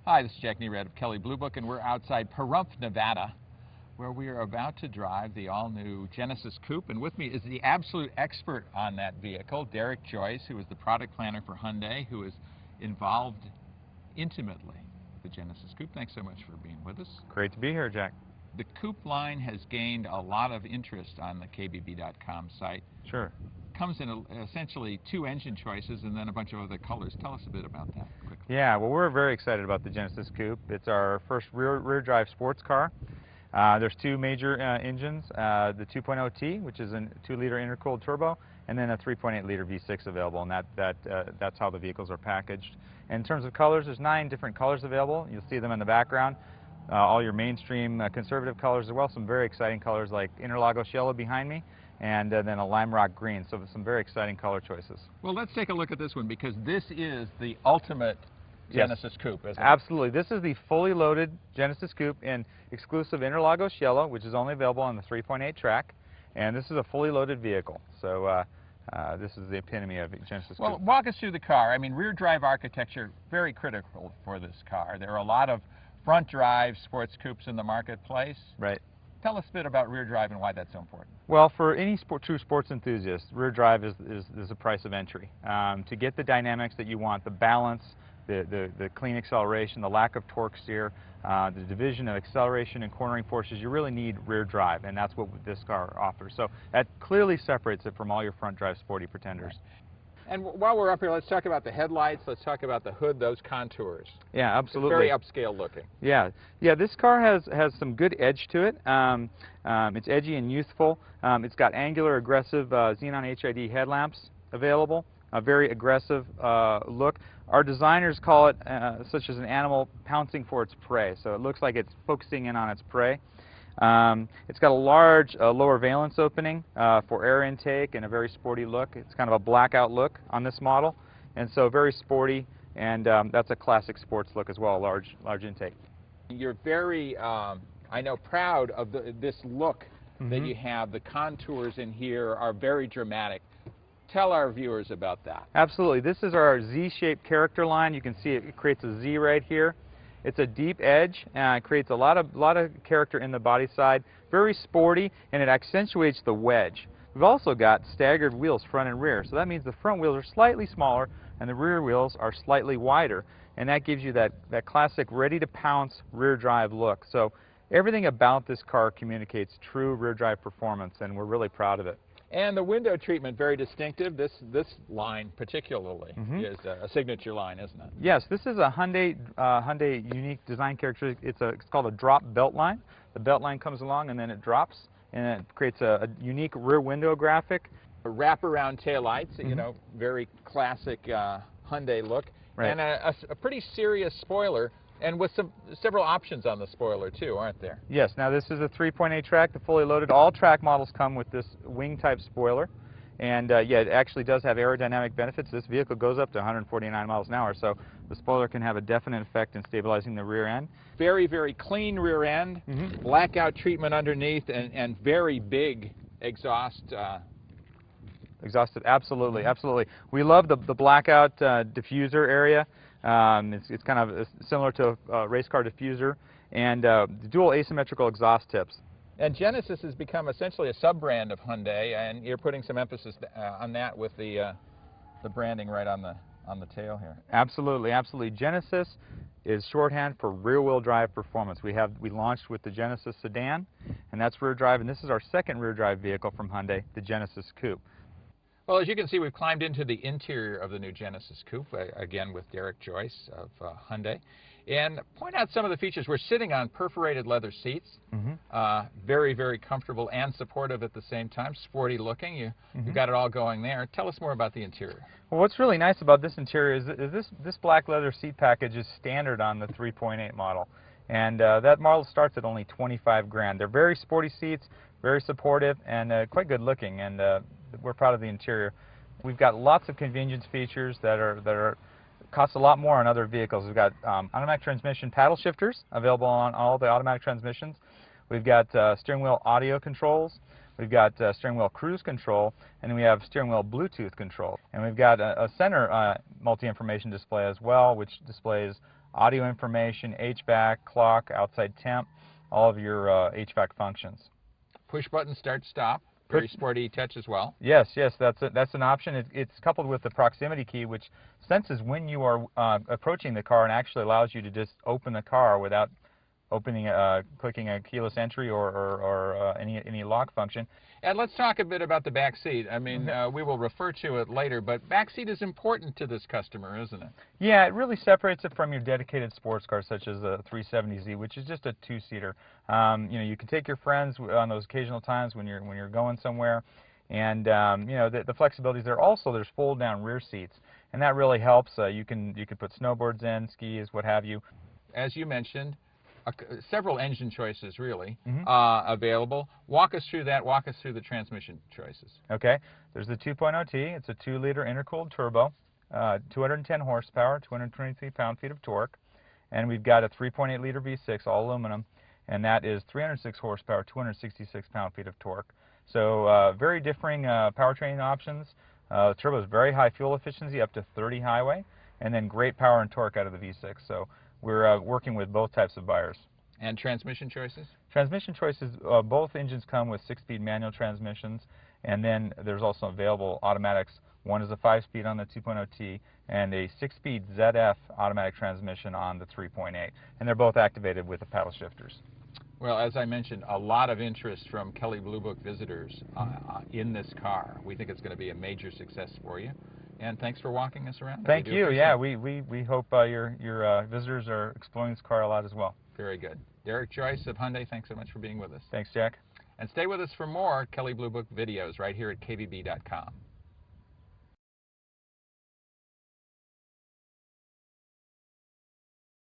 Hi, this is Jack Nerad of Kelley Blue Book, and we're outside Pahrump, Nevada, where we are about to drive the all-new Genesis Coupe. And with me is the absolute expert on that vehicle, Derek Joyce, who is the product planner for Hyundai, who is involved intimately with the Genesis Coupe. Thanks so much for being with us. Great to be here, Jack. The Coupe line has gained a lot of interest on the KBB.com site. Sure. Comes in essentially two engine choices and then a bunch of other colors. Tell us a bit about that quickly. Yeah, well, we're very excited about the Genesis Coupe. It's our first rear drive sports car. There's two major engines, the 2.0T, which is a 2-liter intercooled turbo, and then a 3.8-liter V6 available, and that's how the vehicles are packaged. And in terms of colors, there's 9 different colors available. You'll see them in the background. All your mainstream conservative colors as well, some very exciting colors like Interlagos yellow behind me, and then a lime rock green, so some very exciting color choices. Well, let's take a look at this one, because this is the ultimate Genesis Coupe, isn't it? Absolutely. This is the fully loaded Genesis Coupe in exclusive Interlagos yellow, which is only available on the 3.8 track, and this is a fully loaded vehicle. So this is the epitome of Genesis Coupe. Well, walk us through the car. I mean, rear drive architecture, very critical for this car. There are a lot of front drive sports coupes in the marketplace. Right. Tell us a bit about rear drive and why that's so important. Well, for any true sports enthusiast, rear drive is the price of entry. To get the dynamics that you want, the balance, the clean acceleration, the lack of torque steer, the division of acceleration and cornering forces, you really need rear drive, and that's what this car offers. So that clearly separates it from all your front drive sporty pretenders. Right. And while we're up here, let's talk about the headlights, let's talk about the hood, those contours. Yeah, absolutely. It's very upscale looking. Yeah, this car has some good edge to it. It's edgy and youthful. It's got angular, aggressive xenon HID headlamps available, a very aggressive look. Our designers call it such as an animal pouncing for its prey, so it looks like it's focusing in on its prey. It's got a large lower valence opening for air intake and a very sporty look. It's kind of a blackout look on this model, and so very sporty, and that's a classic sports look as well, large intake. You're very, I know, proud of this look that you have. The contours in here are very dramatic. Tell our viewers about that. Absolutely. This is our Z-shaped character line. You can see it creates a Z right here. It's a deep edge, and it creates a lot of character in the body side. Very sporty, and it accentuates the wedge. We've also got staggered wheels front and rear, so that means the front wheels are slightly smaller and the rear wheels are slightly wider, and that gives you that classic ready-to-pounce rear drive look. So everything about this car communicates true rear drive performance, and we're really proud of it. And the window treatment, very distinctive. This line particularly is a signature line, isn't it? Yes, this is a Hyundai unique design characteristic. It's called a drop belt line. The belt line comes along and then it drops, and it creates a unique rear window graphic. A wraparound taillights, you know, very classic Hyundai look. Right. And a pretty serious spoiler, and with several options on the spoiler too, aren't there? Yes. Now this is a 3.8 track, the fully loaded. All track models come with this wing type spoiler, and yeah, it actually does have aerodynamic benefits. This vehicle goes up to 149 miles an hour, so the spoiler can have a definite effect in stabilizing the rear end. Very, very clean rear end, blackout treatment underneath, and very big exhaust. Exhausted, absolutely, absolutely. We love the blackout diffuser area. It's kind of similar to a race car diffuser, and dual asymmetrical exhaust tips. And Genesis has become essentially a sub-brand of Hyundai, and you're putting some emphasis on that with the branding right on the tail here. Absolutely, absolutely. Genesis is shorthand for rear-wheel drive performance. We launched with the Genesis sedan, and that's rear drive, and this is our second rear drive vehicle from Hyundai, the Genesis Coupe. Well, as you can see, we've climbed into the interior of the new Genesis Coupe, again with Derek Joyce of Hyundai. And point out some of the features. We're sitting on perforated leather seats, very, very comfortable and supportive at the same time, sporty looking. You've got it all going there. Tell us more about the interior. Well, what's really nice about this interior is this black leather seat package is standard on the 3.8 model. And that model starts at only $25 grand. They're very sporty seats, very supportive, and quite good looking. And we're proud of the interior. We've got lots of convenience features that cost a lot more on other vehicles. We've got automatic transmission paddle shifters available on all the automatic transmissions. We've got steering wheel audio controls. We've got steering wheel cruise control, and then we have steering wheel Bluetooth control. And we've got a center multi-information display as well, which displays audio information, HVAC, clock, outside temp, all of your HVAC functions. Push button start stop. Very sporty touch as well. Yes, that's an option. It's coupled with the proximity key, which senses when you are approaching the car and actually allows you to just open the car without clicking a keyless entry or any lock function. And let's talk a bit about the back seat. I mean, we will refer to it later, but back seat is important to this customer, isn't it? Yeah, it really separates it from your dedicated sports car, such as the 370Z, which is just a two-seater. You can take your friends on those occasional times when you're going somewhere, and the flexibility is there. Also, there's fold-down rear seats, and that really helps. You can put snowboards in, skis, what have you. As you mentioned, several engine choices, really, available. Walk us through that. Walk us through the transmission choices. Okay. There's the 2.0T. It's a 2-liter intercooled turbo, 210 horsepower, 223 pound-feet of torque. And we've got a 3.8-liter V6, all aluminum, and that is 306 horsepower, 266 pound-feet of torque. So very differing powertrain options. The turbo is very high fuel efficiency, up to 30 highway, and then great power and torque out of the V6. So we're working with both types of buyers. And transmission choices? Transmission choices, both engines come with 6-speed manual transmissions, and then there's also available automatics. One is a 5-speed on the 2.0T and a 6-speed ZF automatic transmission on the 3.8. And they're both activated with the paddle shifters. Well, as I mentioned, a lot of interest from Kelley Blue Book visitors in this car. We think it's going to be a major success for you. And thanks for walking us around. Thank you. Yeah, we hope your visitors are exploring this car a lot as well. Very good. Derek Joyce of Hyundai, thanks so much for being with us. Thanks, Jack. And stay with us for more Kelley Blue Book videos right here at kvb.com.